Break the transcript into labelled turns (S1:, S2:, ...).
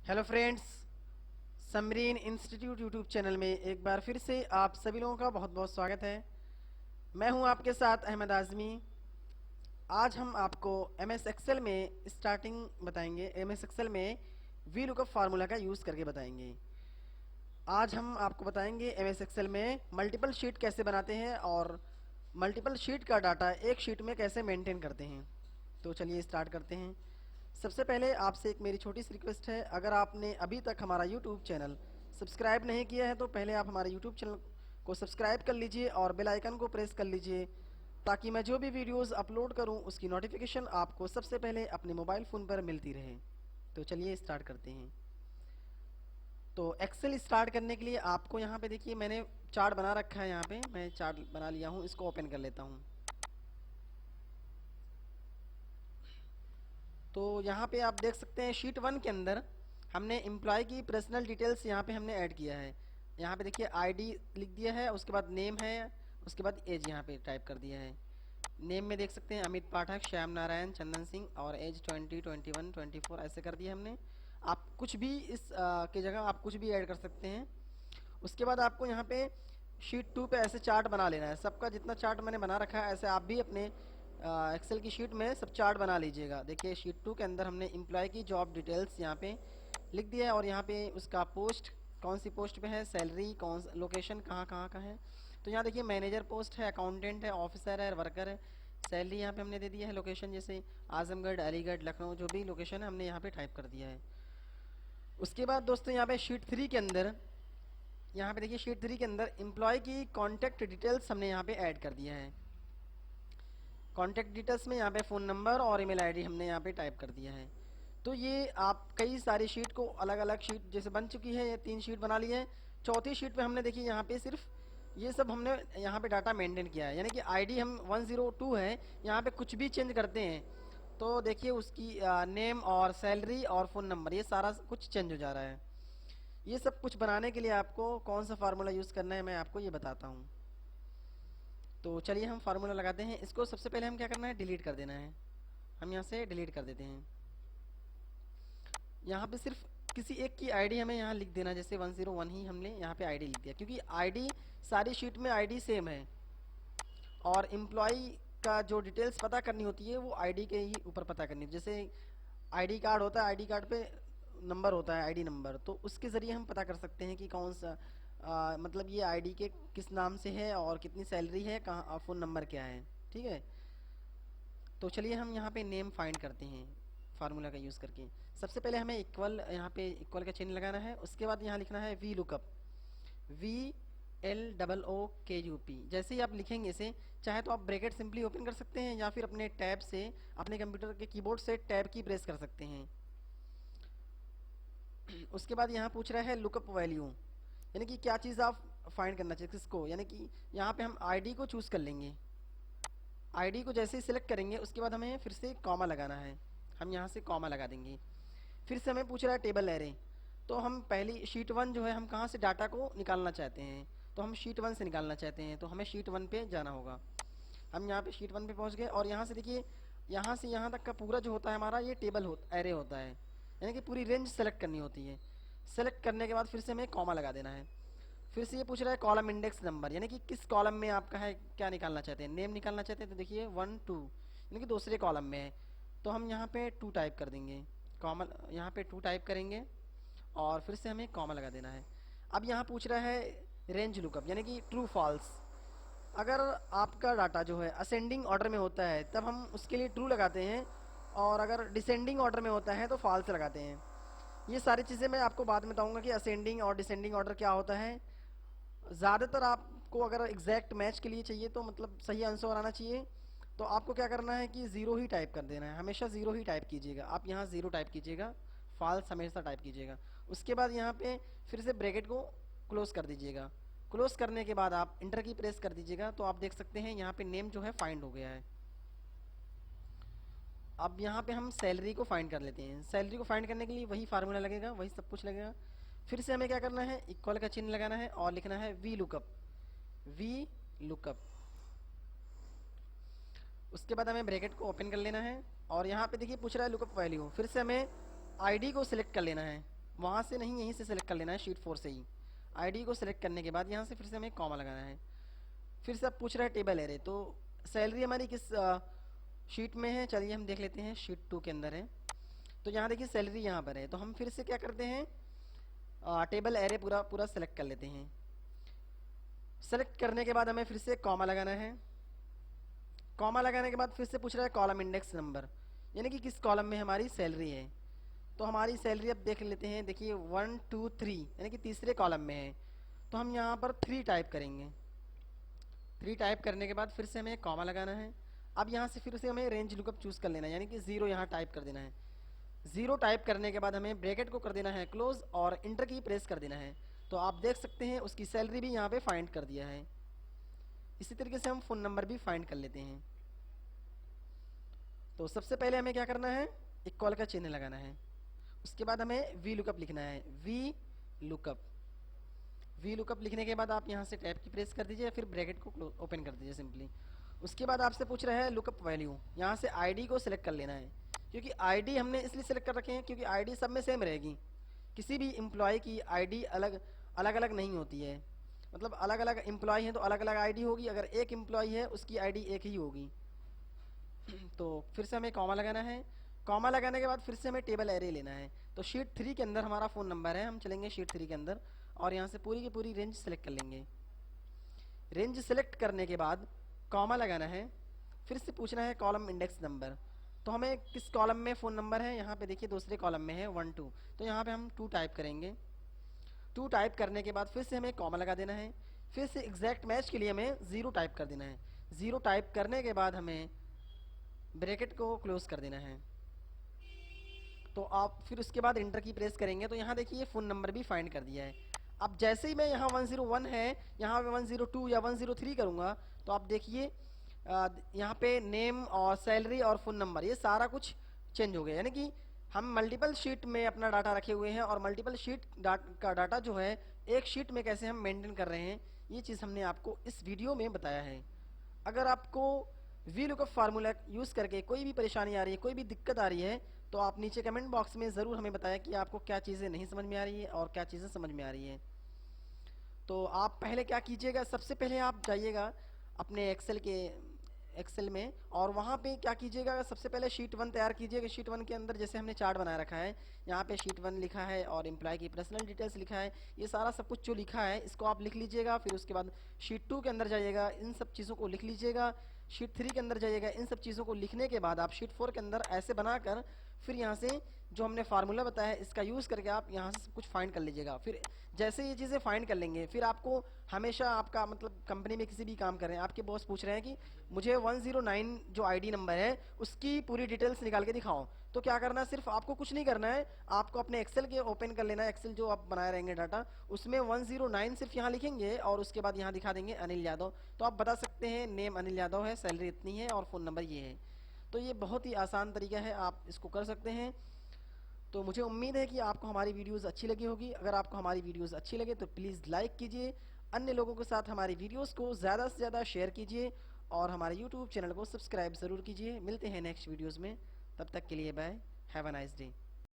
S1: Hello friends, Samreen institute YouTube channel में एक बार फिर से आप सभी लोगों का बहुत बहुत स्वागत है। मैं हूं आपके साथ अहमद आज़मी। आज हम आपको एम एस एक्सेल में स्टार्टिंग बताएंगे। एम एस एक्सेल में वी लुकअप फार्मूला का यूज़ करके बताएंगे। आज हम आपको बताएंगे एम एस एक्सेल में मल्टीपल शीट कैसे बनाते हैं और मल्टीपल शीट का डाटा एक शीट में कैसे मेंटेन करते हैं। तो चलिए स्टार्ट करते हैं। सबसे पहले आपसे एक मेरी छोटी सी रिक्वेस्ट है, अगर आपने अभी तक हमारा यूट्यूब चैनल सब्सक्राइब नहीं किया है तो पहले आप हमारे यूट्यूब चैनल को सब्सक्राइब कर लीजिए और बेल आइकन को प्रेस कर लीजिए, ताकि मैं जो भी वीडियोस अपलोड करूं उसकी नोटिफिकेशन आपको सबसे पहले अपने मोबाइल फ़ोन पर मिलती रहे। तो चलिए स्टार्ट करते हैं। तो एक्सेल स्टार्ट करने के लिए आपको यहाँ पे देखिए मैंने चार्ट बना रखा है। यहाँ पे मैं चार्ट बना लिया हूँ, इसको ओपन कर लेता हूँ। तो यहाँ पे आप देख सकते हैं शीट 1 के अंदर हमने एम्प्लॉय की पर्सनल डिटेल्स यहाँ पे हमने ऐड किया है। यहाँ पे देखिए आईडी लिख दिया है, उसके बाद नेम है, उसके बाद एज यहाँ पे टाइप कर दिया है। नेम में देख सकते हैं अमित पाठक, श्याम नारायण, चंदन सिंह और एज 20, 21, 24 ऐसे कर दिया हमने। आप कुछ भी इस की जगह आप कुछ भी ऐड कर सकते हैं। उसके बाद आपको यहाँ पे शीट 2 पे ऐसे चार्ट बना लेना है। सबका जितना चार्ट मैंने बना रखा है ऐसे आप भी अपने एक्सेल की शीट में सब चार्ट बना लीजिएगा। देखिए शीट 2 के अंदर हमने एम्प्लॉय की जॉब डिटेल्स यहाँ पे लिख दिया है और यहाँ पे उसका पोस्ट कौन सी पोस्ट पे है, सैलरी कौन लोकेशन कहाँ कहाँ का है। तो यहाँ देखिए मैनेजर पोस्ट है, अकाउंटेंट है, ऑफिसर है, वर्कर है। सैलरी यहाँ पे हमने दे दिया है, लोकेशन जैसे आजमगढ़, अलीगढ़, लखनऊ जो भी लोकेशन है हमने यहाँ पे टाइप कर दिया है। उसके बाद दोस्तों यहाँ पे शीट 3 के अंदर यहाँ पे देखिए शीट 3 के अंदर एम्प्लॉय की कॉन्टैक्ट डिटेल्स हमने यहाँ पे ऐड कर दिया है। कॉन्टैक्ट डिटेल्स में यहाँ पे फ़ोन नंबर और ईमेल आईडी हमने यहाँ पे टाइप कर दिया है। तो ये आप कई सारी शीट को अलग अलग शीट जैसे बन चुकी है, ये 3 शीट बना ली है। चौथी शीट पे हमने देखिए यहाँ पे सिर्फ ये सब हमने यहाँ पे डाटा मेंटेन किया है, यानी कि आईडी हम 102 है, यहाँ पे कुछ भी चेंज करते हैं तो देखिए उसकी नेम और सैलरी और फ़ोन नंबर ये सारा कुछ चेंज हो जा रहा है। ये सब कुछ बनाने के लिए आपको कौन सा फार्मूला यूज़ करना है मैं आपको ये बताता हूँ। तो चलिए हम फार्मूला लगाते हैं। इसको सबसे पहले हम क्या करना है, डिलीट कर देना है। हम यहाँ से डिलीट कर देते हैं। यहाँ पे सिर्फ किसी एक की आईडी हमें यहाँ लिख देना, जैसे 101 ही हमने यहाँ पे आईडी लिख दिया, क्योंकि आईडी सारी शीट में आईडी सेम है और एम्प्लॉय का जो डिटेल्स पता करनी होती है वो आईडी के ही ऊपर पता करनी है। जैसे आईडी कार्ड होता है, आईडी कार्ड पे नंबर होता है, आईडी नंबर, तो उसके ज़रिए हम पता कर सकते हैं कि कौन सा मतलब ये आईडी के किस नाम से है और कितनी सैलरी है, कहाँ फ़ोन नंबर क्या है। ठीक है, तो चलिए हम यहाँ पे नेम फाइंड करते हैं फार्मूला का यूज़ करके। सबसे पहले हमें इक्वल, यहाँ पे इक्वल का चिन्ह लगाना है। उसके बाद यहाँ लिखना है वी लुकअप, VLOOKUP। जैसे ही आप लिखेंगे इसे, चाहे तो आप ब्रैकेट सिंपली ओपन कर सकते हैं या फिर अपने टैब से, अपने कंप्यूटर के कीबोर्ड से टैब की प्रेस कर सकते हैं। उसके बाद यहाँ पूछ रहा है लुकअप वैल्यू, यानी कि क्या चीज़ आप फाइंड करना चाहिए, किसको, यानी कि यहाँ पे हम आईडी को चूज़ कर लेंगे। आईडी को जैसे ही सिलेक्ट करेंगे उसके बाद हमें फिर से कॉमा लगाना है। हम यहाँ से कॉमा लगा देंगे। फिर से हमें पूछ रहा है टेबल एरे, तो हम पहली शीट 1 जो है हम कहाँ से डाटा को निकालना चाहते हैं, तो हम शीट 1 से निकालना चाहते हैं, तो हमें शीट 1 पे जाना होगा। हम यहाँ पे शीट 1 पे पहुँच गए और यहाँ से देखिए यहाँ से यहाँ तक का पूरा जो होता है हमारा ये टेबल एरे होता है, यानी कि पूरी रेंज सेलेक्ट करनी होती है। सेलेक्ट करने के बाद फिर से हमें कॉमा लगा देना है। फिर से ये पूछ रहा है कॉलम इंडेक्स नंबर, यानी कि किस कॉलम में आपका है, क्या निकालना चाहते हैं, नेम निकालना चाहते हैं, तो देखिए 1 2 यानी कि दूसरे कॉलम में है, तो हम यहाँ पे 2 टाइप कर देंगे। कॉमन यहाँ पे 2 टाइप करेंगे और फिर से हमें कॉमा लगा देना है। अब यहाँ पूछ रहा है रेंज लुकअप, यानी कि ट्रू फॉल्स। अगर आपका डाटा जो है असेंडिंग ऑर्डर में होता है तब हम उसके लिए ट्रू लगाते हैं, और अगर डिसेंडिंग ऑर्डर में होता है तो फॉल्स लगाते हैं। ये सारी चीज़ें मैं आपको बाद में बताऊंगा कि असेंडिंग और डिसेंडिंग ऑर्डर क्या होता है। ज़्यादातर आपको अगर एग्जैक्ट मैच के लिए चाहिए तो मतलब सही आंसर आना चाहिए, तो आपको क्या करना है कि ज़ीरो ही टाइप कर देना है। हमेशा ज़ीरो ही टाइप कीजिएगा, आप यहाँ ज़ीरो टाइप कीजिएगा, फॉल्स हमेशा टाइप कीजिएगा। उसके बाद यहाँ पे फिर से ब्रैकेट को क्लोज कर दीजिएगा। क्लोज करने के बाद आप इंटर की प्रेस कर दीजिएगा, तो आप देख सकते हैं यहाँ पे नेम जो है फाइंड हो गया है। अब यहाँ पे हम सैलरी को फाइंड कर लेते हैं। सैलरी को फाइंड करने के लिए वही फार्मूला लगेगा, वही सब कुछ लगेगा। फिर से हमें क्या करना है, इक्वल का चिन्ह लगाना है और लिखना है वी लुकअप, वी लुकअप। उसके बाद हमें ब्रैकेट को ओपन कर लेना है और यहाँ पे देखिए पूछ रहा है लुकअप वैल्यू। फिर से हमें आईडी को सिलेक्ट कर लेना है, वहाँ से नहीं, यहीं से सेलेक्ट कर लेना है, शीट 4 से ही। आईडी को सेलेक्ट करने के बाद यहाँ से फिर से हमें कॉमा लगाना है। फिर से अब पूछ रहा है टेबल एरे, तो सैलरी हमारी किस शीट में है, चलिए हम देख लेते हैं, शीट 2 के अंदर है। तो यहाँ देखिए सैलरी यहाँ पर है, तो हम फिर से क्या करते हैं, टेबल एरे पूरा पूरा सेलेक्ट कर लेते हैं। सेलेक्ट करने के बाद हमें फिर से कॉमा लगाना है। कॉमा लगाने के बाद फिर से पूछ रहा है कॉलम इंडेक्स नंबर, यानी कि किस कॉलम में हमारी सैलरी है। तो हमारी सैलरी अब देख लेते हैं, देखिए 1 2 3 यानी कि तीसरे कॉलम में है। तो हम यहाँ पर 3 टाइप करेंगे। 3 टाइप करने के बाद फिर से हमें कॉमा लगाना है। अब यहाँ से फिर से हमें रेंज लुकअप चूज़ कर लेना है, यानी कि 0 यहाँ टाइप कर देना है। 0 टाइप करने के बाद हमें ब्रैकेट को कर देना है क्लोज और इंटर की प्रेस कर देना है। तो आप देख सकते हैं उसकी सैलरी भी यहाँ पे फाइंड कर दिया है। इसी तरीके से हम फ़ोन नंबर भी फाइंड कर लेते हैं। तो सबसे पहले हमें क्या करना है, इक्वल का चिन्ह लगाना है। उसके बाद हमें वी लुकअप लिखना है, वी लुकअप। वी लुकअप लिखने के बाद आप यहाँ से टैब की प्रेस कर दीजिए, फिर ब्रैकेट को ओपन कर दीजिए सिंपली। उसके बाद आपसे पूछ रहा है लुकअप वैल्यू, यहाँ से आईडी को सिलेक्ट कर लेना है, क्योंकि आईडी हमने इसलिए सिलेक्ट कर रखे हैं क्योंकि आईडी सब में सेम रहेगी। किसी भी एम्प्लॉय की आईडी अलग अलग नहीं होती है, मतलब अलग अलग एम्प्लॉय हैं तो अलग अलग आईडी होगी, अगर एक एम्प्लॉय है उसकी आईडी एक ही होगी। तो फिर से हमें कॉमा लगाना है। कॉमा लगाने के बाद फिर से हमें टेबल एरे लेना है। तो शीट 3 के अंदर हमारा फ़ोन नंबर है, हम चलेंगे शीट 3 के अंदर और यहाँ से पूरी की पूरी रेंज सेलेक्ट कर लेंगे। रेंज सेलेक्ट करने के बाद कॉमा लगाना है। फिर से पूछना है कॉलम इंडेक्स नंबर, तो हमें किस कॉलम में फ़ोन नंबर है, यहाँ पे देखिए दूसरे कॉलम में है 1 2, तो यहाँ पे हम 2 टाइप करेंगे। 2 टाइप करने के बाद फिर से हमें कॉमा लगा देना है। फिर से एग्जैक्ट मैच के लिए हमें 0 टाइप कर देना है। 0 टाइप करने के बाद हमें ब्रैकेट को क्लोज कर देना है। तो आप फिर उसके बाद इंटर की प्रेस करेंगे, तो यहाँ देखिए फ़ोन नंबर भी फाइंड कर दिया है। अब जैसे ही मैं यहाँ 101 है, यहाँ पे 102 या 103 करूँगा, तो आप देखिए यहाँ पे नेम और सैलरी और फ़ोन नंबर ये सारा कुछ चेंज हो गया, यानी कि हम मल्टीपल शीट में अपना डाटा रखे हुए हैं और मल्टीपल शीट का डाटा जो है एक शीट में कैसे हम मेंटेन कर रहे हैं, ये चीज़ हमने आपको इस वीडियो में बताया है। अगर आपको वी लुकअप फार्मूला यूज़ करके कोई भी परेशानी आ रही है, कोई भी दिक्कत आ रही है, तो आप नीचे कमेंट बॉक्स में ज़रूर हमें बताएं कि आपको क्या चीज़ें नहीं समझ में आ रही है और क्या चीज़ें समझ में आ रही है। तो आप पहले क्या कीजिएगा, सबसे पहले आप जाइएगा अपने एक्सेल में और वहाँ पे क्या कीजिएगा, सबसे पहले शीट 1 तैयार कीजिएगा। शीट 1 के अंदर जैसे हमने चार्ट बना रखा है, यहाँ पे शीट 1 लिखा है और एम्प्लॉय की पर्सनल डिटेल्स लिखा है, ये सारा सब कुछ जो लिखा है इसको आप लिख लीजिएगा। फिर उसके बाद शीट 2 के अंदर जाइएगा, इन सब चीज़ों को लिख लीजिएगा। शीट 3 के अंदर जाइएगा, इन सब चीज़ों को लिखने के बाद आप शीट 4 के अंदर ऐसे बनाकर फिर यहाँ से जो हमने फार्मूला बताया है इसका यूज़ करके आप यहाँ से सब कुछ फाइंड कर लीजिएगा। फिर जैसे ये चीज़ें फाइंड कर लेंगे, फिर आपको हमेशा आपका मतलब कंपनी में किसी भी काम कर रहे हैं, आपके बॉस पूछ रहे हैं कि मुझे 109 जो आईडी नंबर है उसकी पूरी डिटेल्स निकाल के दिखाओ, तो क्या करना है, सिर्फ आपको कुछ नहीं करना है, आपको अपने एक्सेल के ओपन कर लेना है। एक्सेल जो आप बनाए रहेंगे डाटा, उसमें 109 सिर्फ यहाँ लिखेंगे और उसके बाद यहाँ दिखा देंगे अनिल यादव, तो आप बता सकते हैं नेम अनिल यादव है, सैलरी इतनी है और फ़ोन नंबर ये है। तो ये बहुत ही आसान तरीका है, आप इसको कर सकते हैं। तो मुझे उम्मीद है कि आपको हमारी वीडियोस अच्छी लगी होगी। अगर आपको हमारी वीडियोस अच्छी लगे तो प्लीज़ लाइक कीजिए, अन्य लोगों के साथ हमारी वीडियोस को ज़्यादा से ज़्यादा शेयर कीजिए और हमारे यूट्यूब चैनल को सब्सक्राइब ज़रूर कीजिए। मिलते हैं नेक्स्ट वीडियोज़ में, तब तक के लिए bye, have a nice day.